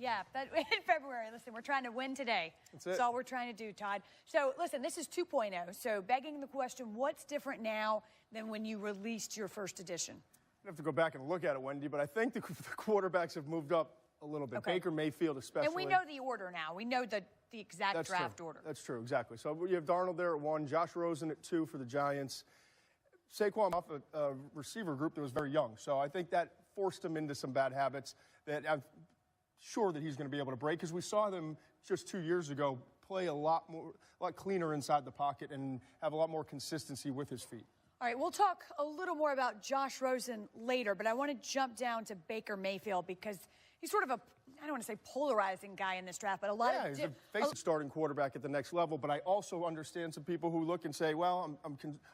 Yeah, in February. Listen, we're trying to win today. That's all we're trying to do, Todd. So, listen, this is 2.0. So, begging the question, what's different now than when you released your first edition? I have to go back and look at it, Wendy, but I think the quarterbacks have moved up a little bit. Okay. Baker Mayfield especially. And we know the order now. We know the exact draft order. That's true, exactly. So you have Darnold there at 1, Josh Rosen at 2 for the Giants. Saquon off a receiver group that was very young. So I think that forced him into some bad habits that I'm sure that he's going to be able to break, because we saw them just 2 years ago play a lot cleaner inside the pocket and have a lot more consistency with his feet. All right, we'll talk a little more about Josh Rosen later, but I want to jump down to Baker Mayfield because he's sort of I don't want to say polarizing guy in this draft, but a lot of... Yeah, he's a starting quarterback at the next level, but I also understand some people who look and say, well,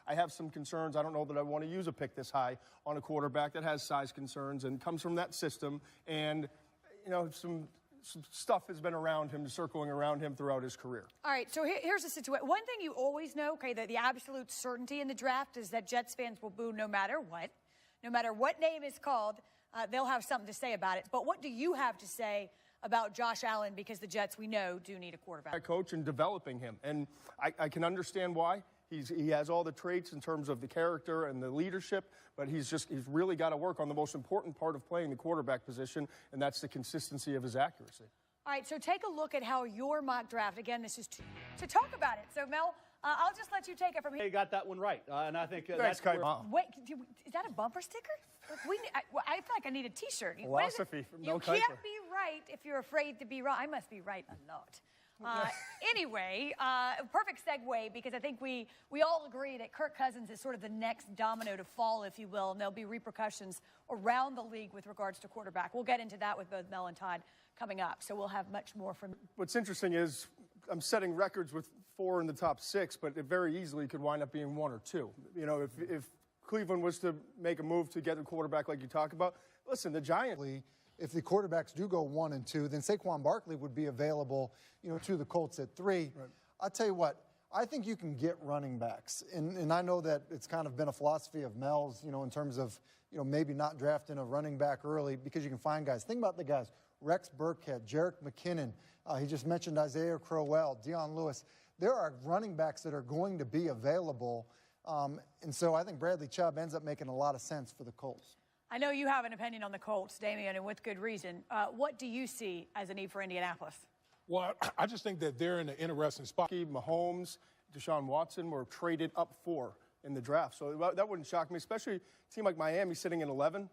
I have some concerns. I don't know that I want to use a pick this high on a quarterback that has size concerns and comes from that system, and, you know, some stuff has been around him, circling around him throughout his career. All right, so here's the situation. One thing you always know, okay, the absolute certainty in the draft is that Jets fans will boo no matter what. No matter what name is called, they'll have something to say about it. But what do you have to say about Josh Allen? Because the Jets, we know, do need a quarterback. Coach and developing him. And I can understand why. He has all the traits in terms of the character and the leadership, but he's really got to work on the most important part of playing the quarterback position, and that's the consistency of his accuracy. All right, so take a look at how your mock draft, again, this is to talk about it. So, Mel, I'll just let you take it from here. You got that one right, and I think that's where... Wait, is that a bumper sticker? I feel like I need a T-shirt. Philosophy from Mel Kiper. You can't be right if you're afraid to be wrong. I must be right a lot. Anyway, perfect segue, because I think we all agree that Kirk Cousins is sort of the next domino to fall, if you will, and there'll be repercussions around the league with regards to quarterback. We'll get into that with both Mel and Todd coming up, so we'll have much more from... What's interesting is I'm setting records with 4 in the top 6, but it very easily could wind up being 1 or 2. You know, if Cleveland was to make a move to get a quarterback like you talk about, listen, the Giants... If the quarterbacks do go 1 and 2, then Saquon Barkley would be available, you know, to the Colts at 3. Right. I'll tell you what, I think you can get running backs. And I know that it's kind of been a philosophy of Mel's, you know, in terms of, you know, maybe not drafting a running back early because you can find guys. Think about the guys. Rex Burkhead, Jerick McKinnon. He just mentioned Isaiah Crowell, Dion Lewis. There are running backs that are going to be available. And so I think Bradley Chubb ends up making a lot of sense for the Colts. I know you have an opinion on the Colts, Damian, and with good reason. What do you see as a need for Indianapolis? Well, I just think that they're in an interesting spot. Mahomes, Deshaun Watson were traded up 4 in the draft. So that wouldn't shock me, especially a team like Miami sitting in 11.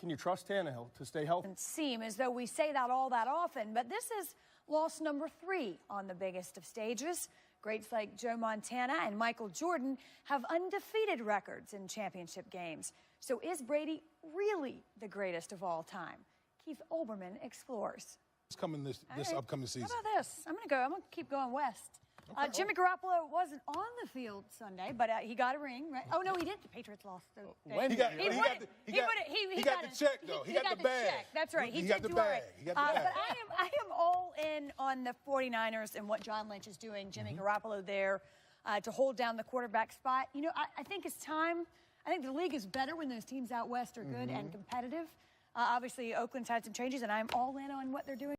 Can you trust Tannehill to stay healthy? It seems as though we say that all that often, but this is loss number 3 on the biggest of stages. Greats like Joe Montana and Michael Jordan have undefeated records in championship games. So is Brady really the greatest of all time? Keith Olbermann explores. It's coming this upcoming season. How about this? I'm going to keep going west. Okay. Jimmy Garoppolo wasn't on the field Sunday, but he got a ring, right? Oh, no, he didn't. The Patriots lost. He got the check, though. He got the bag. Check. That's right. He got the bag. He got the bag. But I am all in on the 49ers and what John Lynch is doing. Jimmy Garoppolo there to hold down the quarterback spot. You know, I think it's time. I think the league is better when those teams out west are good and competitive. Obviously, Oakland's had some changes, and I'm all in on what they're doing.